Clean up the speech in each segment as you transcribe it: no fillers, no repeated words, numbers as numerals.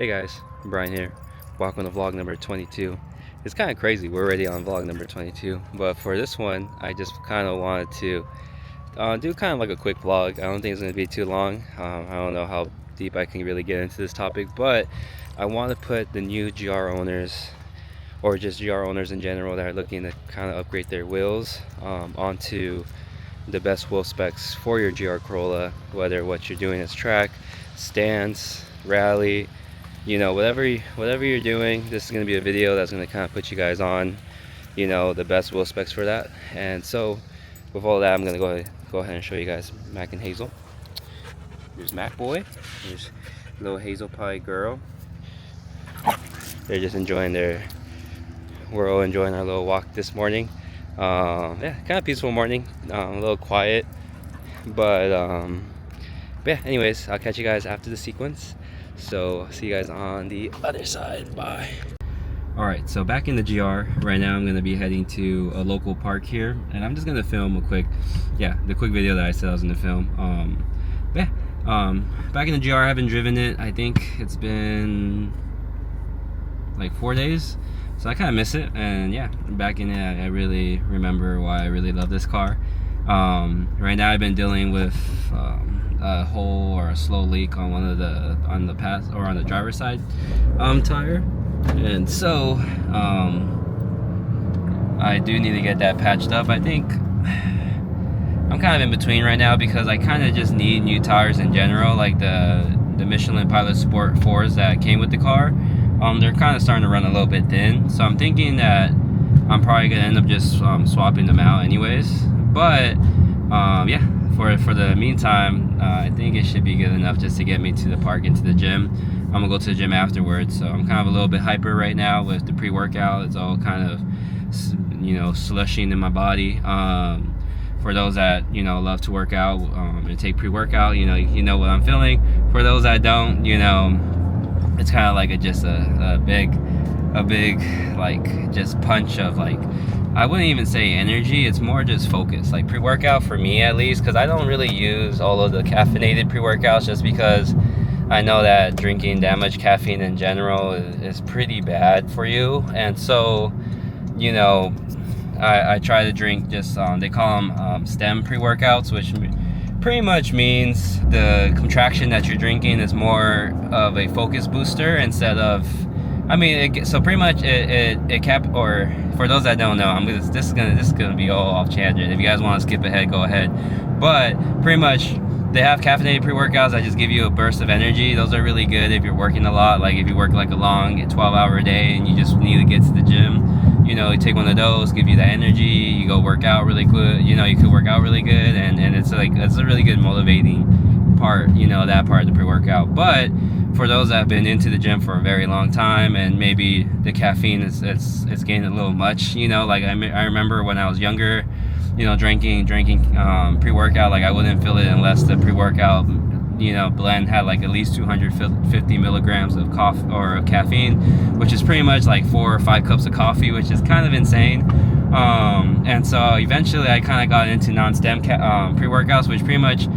Hey guys, Brian here. Welcome to vlog number 22. It's kind of crazy, we're already on vlog number 22, but for this one, I just kind of wanted to do kind of like a quick vlog. I don't think it's going to be too long. I don't know how deep I can really get into this topic, but I want to put the new GR owners, or just GR owners in general that are looking to kind of upgrade their wheels, onto the best wheel specs for your GR Corolla, whether what you're doing is track, stance, rally, you know, whatever you're doing. This is going to be a video that's going to kind of put you guys on, you know, the best wheel specs for that. And so with all that, I'm going to go ahead and show you guys Mac and Hazel. Here's Mac boy, here's little Hazel pie girl. They're just enjoying we're all enjoying our little walk this morning. Yeah, kind of peaceful morning, a little quiet, but yeah, anyways, I'll catch you guys after the sequence. So see you guys on the other side. Bye. Alright, so back in the GR. Right now I'm going to be heading to a local park here, and I'm just going to film the quick video that I said I was going to film. Back in the GR, I haven't driven it. I think it's been like 4 days, so I kind of miss it. And yeah, back in it, I really remember why I really love this car. Right now I've been dealing with a hole or a slow leak on on the driver's side tire, and so I do need to get that patched up. I think I'm kind of in between right now because I kind of just need new tires in general, like the Michelin Pilot Sport 4s that came with the car. They're kind of starting to run a little bit thin, so I'm thinking that I'm probably gonna end up just swapping them out anyways. But yeah, for the meantime, I think it should be good enough just to get me to the park and to the gym. I'm gonna go to the gym afterwards, so I'm kind of a little bit hyper right now with the pre-workout. It's all kind of, you know, slushing in my body. For those that, you know, love to work out and take pre-workout, you know what I'm feeling. For those that don't, you know, it's kind of like a big like just punch of, like, I wouldn't even say energy, it's more just focus. Like pre-workout for me, at least, because I don't really use all of the caffeinated pre-workouts, just because I know that drinking that much caffeine in general is pretty bad for you. And so, you know, I try to drink just they call them stem pre-workouts, which pretty much means the contraction that you're drinking is more of a focus booster instead of, I mean, so pretty much or for those that don't know, this is gonna be all off tangent. If you guys want to skip ahead, go ahead. But pretty much they have caffeinated pre-workouts that just give you a burst of energy. Those are really good if you're working a lot, like if you work like a long 12-hour day and you just need to get to the gym. You know, you take one of those, give you that energy, you go work out really good. You know, you could work out really good, and it's a really good motivating part, you know, that part of the pre-workout. But for those that have been into the gym for a very long time, and maybe the caffeine is getting a little much, you know, like I remember when I was younger, you know, drinking pre-workout, like I wouldn't feel it unless the pre-workout, you know, blend had like at least 250 milligrams of coffee or caffeine, which is pretty much like 4 or 5 cups of coffee, which is kind of insane. And so eventually I kind of got into non-stem pre-workouts, which pretty much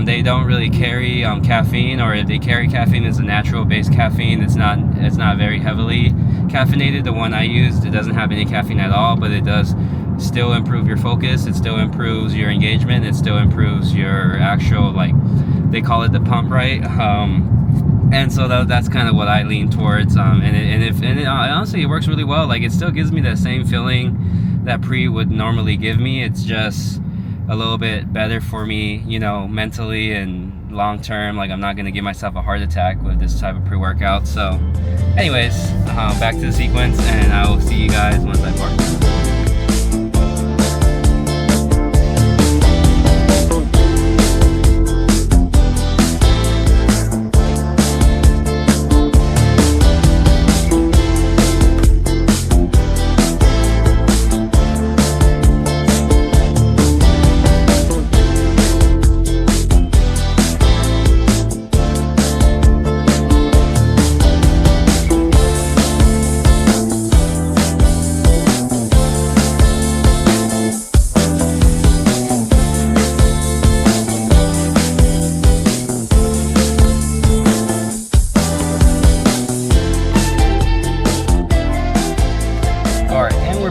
they don't really carry caffeine, or if they carry caffeine, it's a natural based caffeine. It's not very heavily caffeinated. The one I used, it doesn't have any caffeine at all, but it does still improve your focus, it still improves your engagement, it still improves your actual, like, they call it the pump, right? And so that's kind of what I lean towards, and honestly, it works really well. Like, it still gives me that same feeling that pre would normally give me. It's just a little bit better for me, you know, mentally and long term. Like, I'm not gonna give myself a heart attack with this type of pre-workout. So anyways, back to the sequence, and I will see you guys once I park.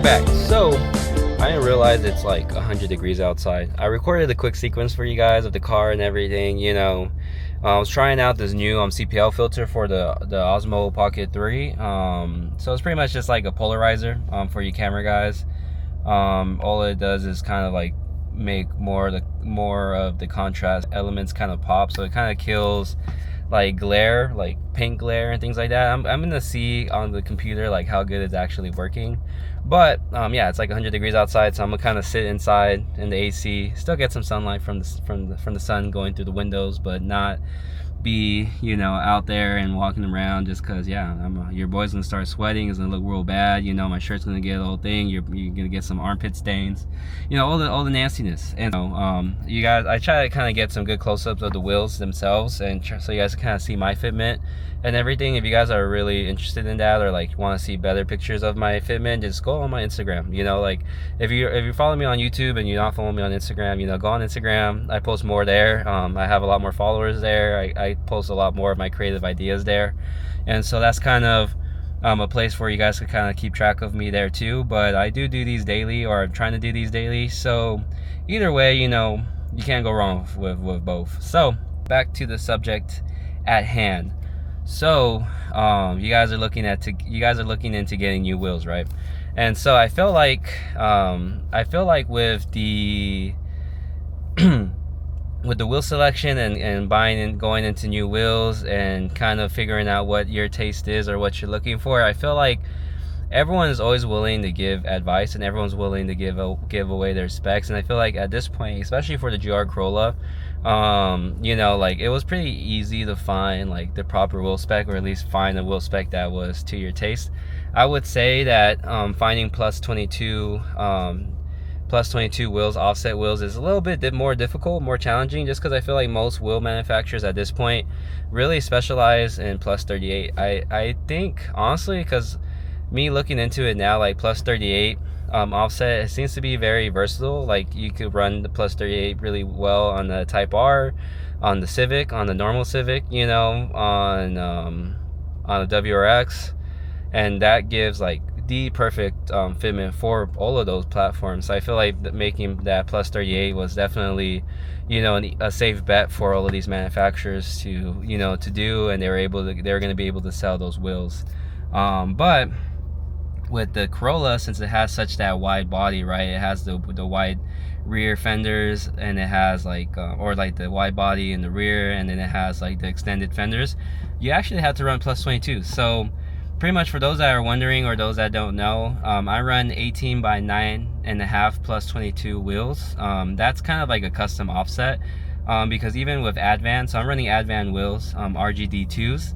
we're back. So I didn't realize it's like 100 degrees outside. I recorded a quick sequence for you guys of the car and everything, you know. I was trying out this new CPL filter for the Osmo Pocket 3. So it's pretty much just like a polarizer for you camera guys. All it does is kind of like make more of the contrast elements kind of pop, so it kind of kills like glare, like paint glare and things like that. I'm gonna see on the computer like how good it's actually working, but yeah, it's like 100 degrees outside, so I'm gonna kind of sit inside in the AC, still get some sunlight from the sun going through the windows, but not be, you know, out there and walking around, just because, yeah, your boy's gonna start sweating. It's gonna look real bad, you know. My shirt's gonna get a little thing. You're gonna get some armpit stains, you know, all the nastiness. And you guys, I try to kind of get some good close-ups of the wheels themselves, and so you guys can kind of see my fitment and everything. If you guys are really interested in that, or like want to see better pictures of my fitment, just go on my Instagram. You know, like if you follow me on YouTube and you're not following me on Instagram, you know, go on Instagram. I post more there. I have a lot more followers there. I post a lot more of my creative ideas there, and so that's kind of a place where you guys can kind of keep track of me there too. But I do these daily, or I'm trying to do these daily, so either way, you know, you can't go wrong with both. So back to the subject at hand. So you guys are looking into getting new wheels, right? And so I feel like with the with the wheel selection and buying and going into new wheels and kind of figuring out what your taste is or what you're looking for, I feel like everyone is always willing to give advice, and everyone's willing to give away their specs. And I feel like at this point, especially for the GR Corolla, you know, like it was pretty easy to find like the proper wheel spec, or at least find a wheel spec that was to your taste. I would say that finding plus 22 wheels, offset wheels, is a little bit more difficult, more challenging, just because I feel like most wheel manufacturers at this point really specialize in plus 38. I think honestly, because me looking into it now, like plus 38 offset, it seems to be very versatile. Like you could run the plus 38 really well on the Type R, on the Civic, on the normal Civic, you know, on the WRX, and that gives like the perfect fitment for all of those platforms. So I feel like making that plus 38 was definitely, you know, a safe bet for all of these manufacturers to, you know, to do, and they're going to be able to sell those wheels. But with the Corolla, since it has such that wide body, right, it has the wide rear fenders, and it has like or like the wide body in the rear, and then it has like the extended fenders, you actually have to run plus 22. So pretty much, for those that are wondering or those that don't know, I run 18 by 9.5 plus 22 wheels. That's kind of like a custom offset, because even with Advan, so I'm running Advan wheels, RGD2s,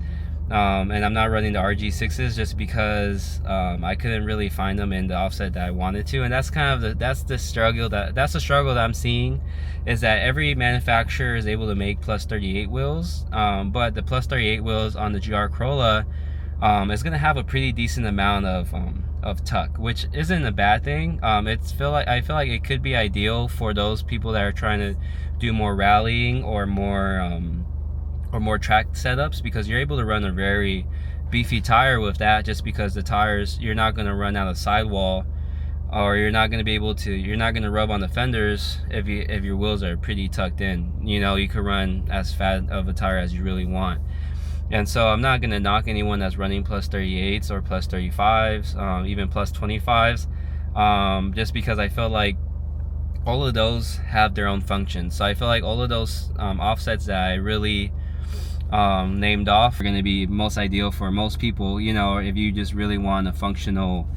and I'm not running the RG6s just because I couldn't really find them in the offset that I wanted to. And that's kind of the struggle that I'm seeing, is that every manufacturer is able to make plus 38 wheels, but the plus 38 wheels on the GR Corolla is going to have a pretty decent amount of tuck, which isn't a bad thing. I feel like it could be ideal for those people that are trying to do more rallying or more track setups, because you're able to run a very beefy tire with that, just because the tires, you're not going to run out of sidewall, or you're not going to rub on the fenders if your wheels are pretty tucked in. You know, you could run as fat of a tire as you really want. And so I'm not going to knock anyone that's running plus 38s or plus 35s, even plus 25s, just because I feel like all of those have their own functions. So I feel like all of those offsets that I really named off are going to be most ideal for most people. You know, if you just really want a functional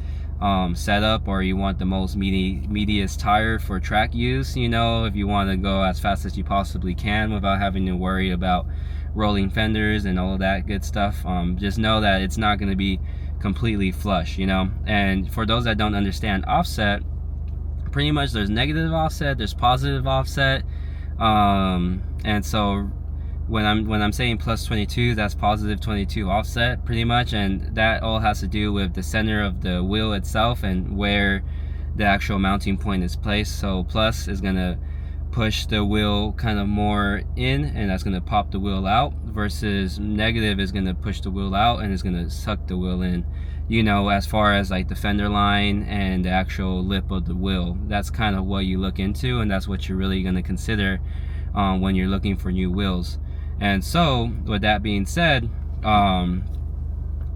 setup, or you want the most meatiest tire for track use, you know, if you want to go as fast as you possibly can without having to worry about rolling fenders and all of that good stuff, just know that it's not going to be completely flush, you know. And for those that don't understand offset, pretty much there's negative offset, there's positive offset, and so when I'm saying plus 22, that's positive 22 offset pretty much, and that all has to do with the center of the wheel itself and where the actual mounting point is placed. So plus is going to push the wheel kind of more in, and that's going to pop the wheel out, versus negative is going to push the wheel out and it's going to suck the wheel in, you know, as far as like the fender line and the actual lip of the wheel. That's kind of what you look into, and that's what you're really going to consider when you're looking for new wheels. And so with that being said,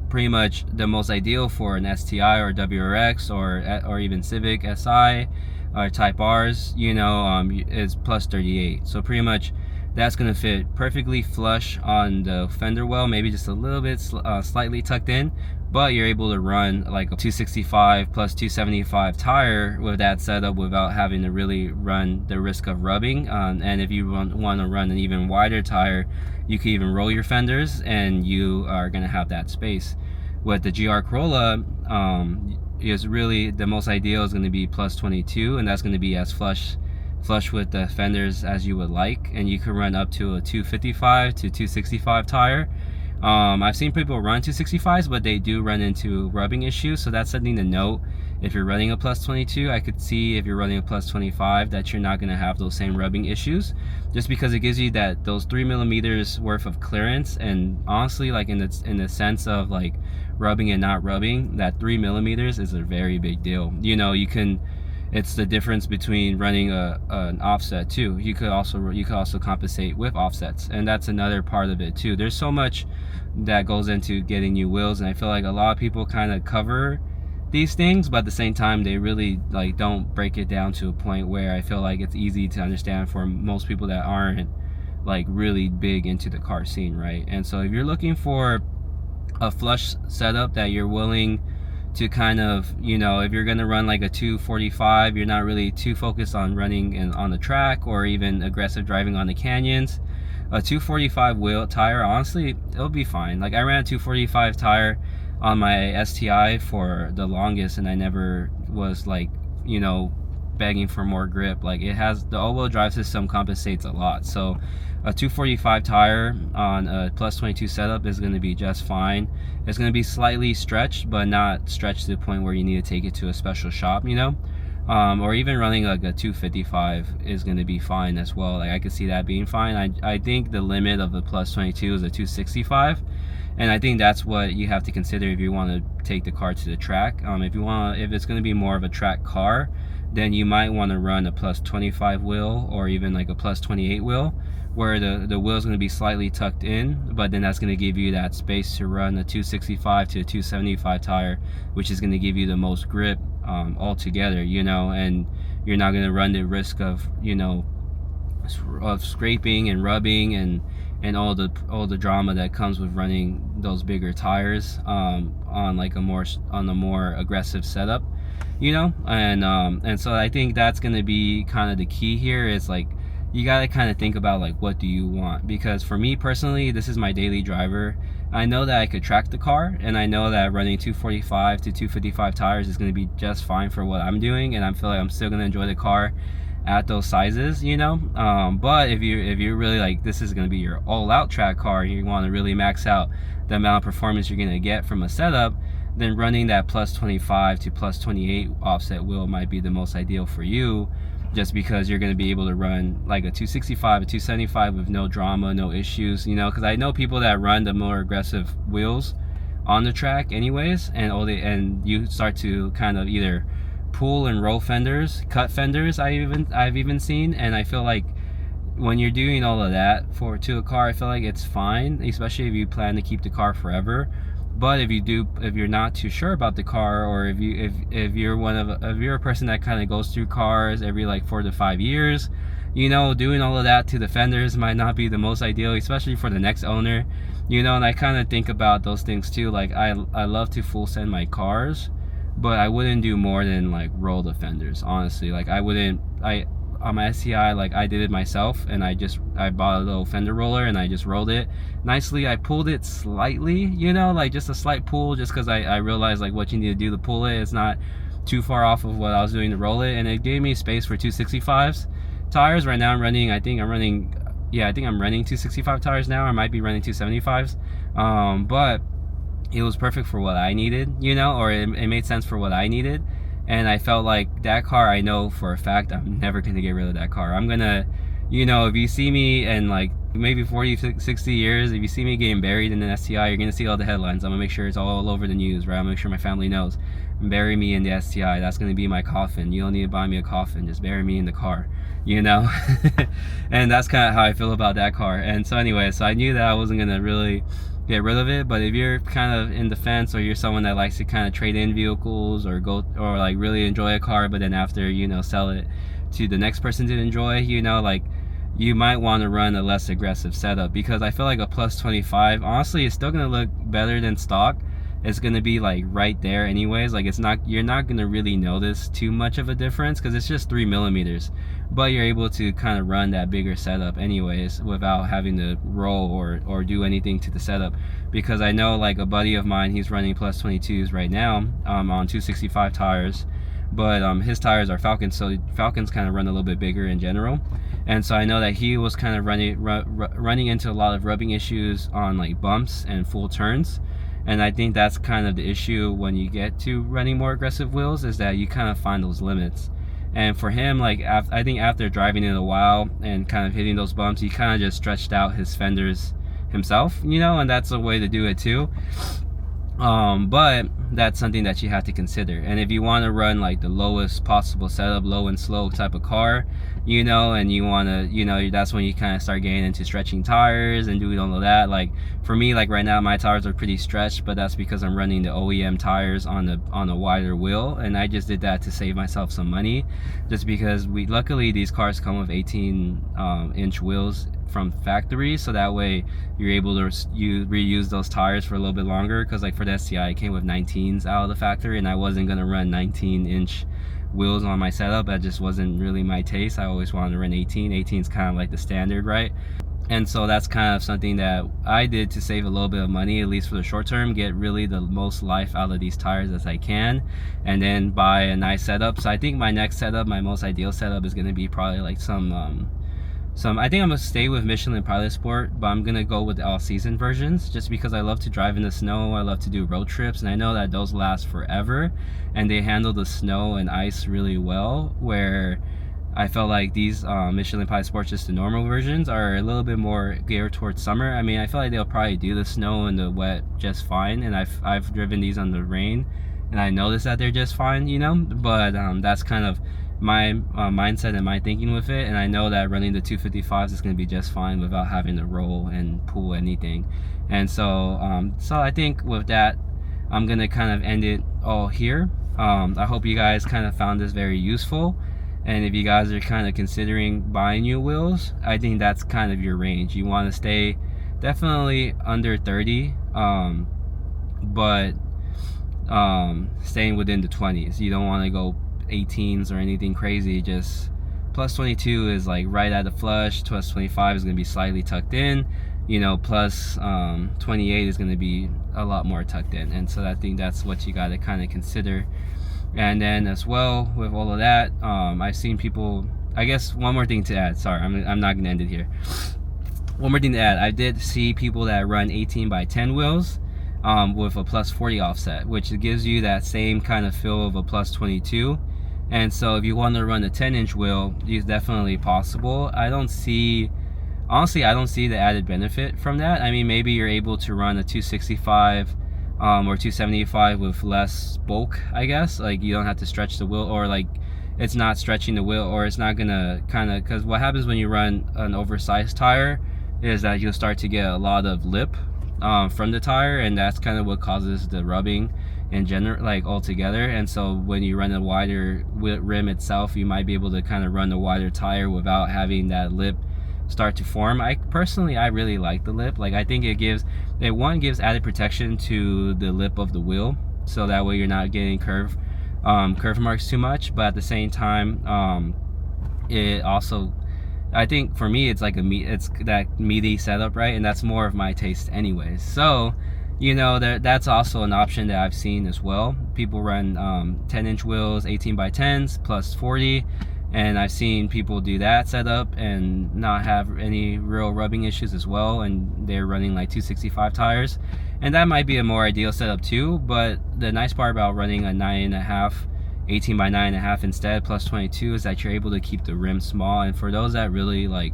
pretty much the most ideal for an STI or WRX or even Civic Si or Type Rs, you know, is plus 38. So pretty much that's going to fit perfectly flush on the fender well, maybe just a little bit slightly tucked in, but you're able to run like a 265 plus 275 tire with that setup without having to really run the risk of rubbing. And if you want to run an even wider tire, you can even roll your fenders and you are going to have that space. With the GR Corolla, is really the most ideal is going to be plus 22, and that's going to be as flush with the fenders as you would like, and you can run up to a 255 to 265 tire. I've seen people run 265s, but they do run into rubbing issues, so that's something to note. If you're running a plus 22, I could see if you're running a plus 25 that you're not going to have those same rubbing issues, just because it gives you those 3 millimeters worth of clearance. And honestly, like in the sense of like rubbing and not rubbing, that 3 millimeters is a very big deal. You know, it's the difference between running an offset too. You could also compensate with offsets, and that's another part of it too. There's so much that goes into getting new wheels, and I feel like a lot of people kind of cover these things, but at the same time they really like don't break it down to a point where I feel like it's easy to understand for most people that aren't like really big into the car scene, right? And so if you're looking for a flush setup that you're willing to kind of, you know, if you're gonna run like a 245, you're not really too focused on running on the track or even aggressive driving on the canyons, a 245 wheel tire, honestly, it'll be fine. Like I ran a 245 tire on my STI for the longest, and I never was like, you know, begging for more grip. Like it has, the all-wheel drive system compensates a lot, so a 245 tire on a plus 22 setup is going to be just fine. It's going to be slightly stretched, but not stretched to the point where you need to take it to a special shop, you know. Or even running like a 255 is going to be fine as well. Like I could see that being fine. I think the limit of the plus 22 is a 265, and I think that's what you have to consider if you want to take the car to the track. If it's going to be more of a track car, then you might want to run a plus 25 wheel or even like a plus 28 wheel, where the wheel is going to be slightly tucked in, but then that's going to give you that space to run a 265 to a 275 tire, which is going to give you the most grip altogether, you know, and you're not going to run the risk of, you know, of scraping and rubbing and all the drama that comes with running those bigger tires on a more aggressive setup, you know. And so I think that's going to be kind of the key here, is like you got to kind of think about like what do you want. Because for me personally, this is my daily driver. I know that I could track the car, and I know that running 245 to 255 tires is going to be just fine for what I'm doing, and I feel like I'm still going to enjoy the car at those sizes, you know. But if you're really like, this is going to be your all-out track car, you want to really max out the amount of performance you're going to get from a setup, then running that plus 25 to plus 28 offset wheel might be the most ideal for you, just because you're going to be able to run like a 265, a 275 with no drama, no issues, you know. Because I know people that run the more aggressive wheels on the track anyways, and you start to kind of either pull and roll fenders, cut fenders, I've even seen. And I feel like when you're doing all of that to a car, I feel like it's fine, especially if you plan to keep the car forever. But if you're not too sure about the car, or if you're a person that kind of goes through cars every like 4 to 5 years, you know, doing all of that to the fenders might not be the most ideal, especially for the next owner, you know. And I kind of think about those things too. Like I love to full send my cars, but I wouldn't do more than like roll the fenders, honestly. Like on my STI, like I did it myself, and I bought a little fender roller and I just rolled it nicely. I pulled it slightly, you know, like just a slight pull, just because I realized like what you need to do to pull it. It's not too far off of what I was doing to roll it, and it gave me space for 265s tires. Right now I'm running 265 tires now. I might be running 275s, but it was perfect for what I needed, you know, or it made sense for what I needed. And I felt like that car, I know for a fact I'm never gonna get rid of that car. I'm gonna, you know, if you see me in like maybe 40, 60 years, if you see me getting buried in an STI, you're gonna see all the headlines. I'm gonna make sure it's all over the news, right? I'm gonna make sure my family knows. Bury me in the STI. That's gonna be my coffin. You don't need to buy me a coffin. Just bury me in the car, you know? And that's kind of how I feel about that car. And so anyway, so I knew that I wasn't gonna really get rid of it. But if you're kind of in the fence, or you're someone that likes to kind of trade in vehicles, or go, or like really enjoy a car, but then after, you know, sell it to the next person to enjoy, you know, like, you might want to run a less aggressive setup, because I feel like a plus 25 honestly is still gonna look better than stock. It's gonna be like right there anyways. Like, it's not, you're not gonna really notice too much of a difference because it's just 3 millimeters, but you're able to kind of run that bigger setup anyways without having to roll or do anything to the setup. Because I know, like, a buddy of mine, he's running plus 22s right now on 265 tires, but his tires are Falcons, so Falcons kind of run a little bit bigger in general. And so I know that he was kind of running into a lot of rubbing issues on like bumps and full turns. And I think that's kind of the issue when you get to running more aggressive wheels, is that you kind of find those limits. And for him, like, I think after driving it a while and kind of hitting those bumps, he kind of just stretched out his fenders himself, you know, and that's a way to do it too. But that's something that you have to consider. And if you want to run like the lowest possible setup, low and slow type of car, you know, and you want to, you know, that's when you kind of start getting into stretching tires and doing all of that. Like for me, like right now my tires are pretty stretched, but that's because I'm running the OEM tires on a wider wheel, and I just did that to save myself some money, just because luckily these cars come with 18-inch wheels from factory, so that way you're able to reuse those tires for a little bit longer. Because like for the STI, it came with 19s out of the factory, and I wasn't gonna run 19-inch wheels on my setup. That just wasn't really my taste. I always wanted to run 18. 18 is kind of like the standard, right? And so that's kind of something that I did to save a little bit of money, at least for the short term, get really the most life out of these tires as I can, and then buy a nice setup. So I think my next setup, my most ideal setup, is gonna be probably like some I think I'm gonna stay with Michelin Pilot Sport, but I'm gonna go with the all-season versions, just because I love to drive in the snow. I love to do road trips, and I know that those last forever, and they handle the snow and ice really well, where I felt like these Michelin Pilot Sport, just the normal versions, are a little bit more geared towards summer. I mean, I feel like they'll probably do the snow and the wet just fine, and I've driven these on the rain, and I noticed that they're just fine, you know. But that's kind of my mindset and my thinking with it, and I know that running the 255s is going to be just fine without having to roll and pull anything. And so so I think with that, I'm gonna kind of end it all here. I hope you guys kind of found this very useful, and if you guys are kind of considering buying new wheels, I think that's kind of your range. You want to stay definitely under 30, but staying within the 20s. You don't want to go 18s or anything crazy. Just plus 22 is like right at the flush. Plus 25 is going to be slightly tucked in, you know. Plus 28 is going to be a lot more tucked in. And so I think that's what you got to kind of consider. And then as well with all of that, I've seen people, I guess one more thing to add, sorry, I'm not going to end it here. One more thing to add, I did see people that run 18x10 wheels with a plus 40 offset, which gives you that same kind of feel of a plus 22. And so if you want to run a 10-inch wheel, it's definitely possible. Honestly, I don't see the added benefit from that. I mean, maybe you're able to run a 265 or 275 with less bulk, I guess. Like, you don't have to stretch the wheel, or like it's not stretching the wheel, or it's not gonna kind of, because what happens when you run an oversized tire is that you'll start to get a lot of lip from the tire, and that's kind of what causes the rubbing in general, like altogether. And so when you run a wider rim itself, you might be able to kind of run the wider tire without having that lip start to form. I really like the lip. Like, I think it gives added protection to the lip of the wheel, so that way you're not getting curve marks too much. But at the same time, it also, I think for me, it's like it's that meaty setup, right? And that's more of my taste anyways. So, you know, that's also an option that I've seen as well. People run 10-inch wheels, 18x10s plus 40, and I've seen people do that setup and not have any real rubbing issues as well, and they're running like 265 tires, and that might be a more ideal setup too. But the nice part about running a 9.5 18 by 9.5 instead plus 22 is that you're able to keep the rim small. And for those that really like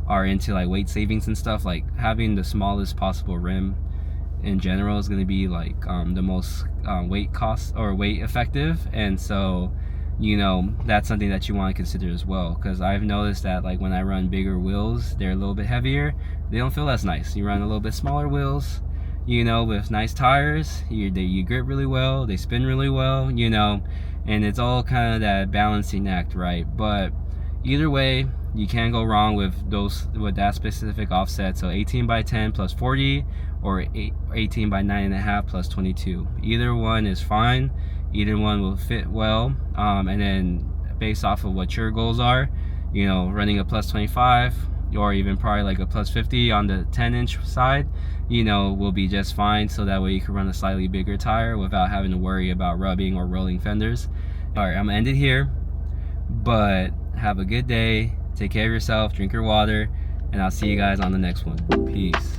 are into like weight savings and stuff, like having the smallest possible rim in general is going to be like the most weight cost or weight effective. And so, you know, that's something that you want to consider as well, because I've noticed that like when I run bigger wheels, they're a little bit heavier, they don't feel as nice. You run a little bit smaller wheels, you know, with nice tires, you grip really well, they spin really well, you know, and it's all kind of that balancing act, right? But either way, you can't go wrong with that specific offset. So 18 by 10 plus 40 or 18 by 9.5 plus 22. Either one is fine. Either one will fit well. And then based off of what your goals are, you know, running a plus 25 or even probably like a plus 50 on the 10-inch side, you know, will be just fine. So that way you can run a slightly bigger tire without having to worry about rubbing or rolling fenders. All right, I'm gonna end it here, but have a good day. Take care of yourself, drink your water, and I'll see you guys on the next one. Peace.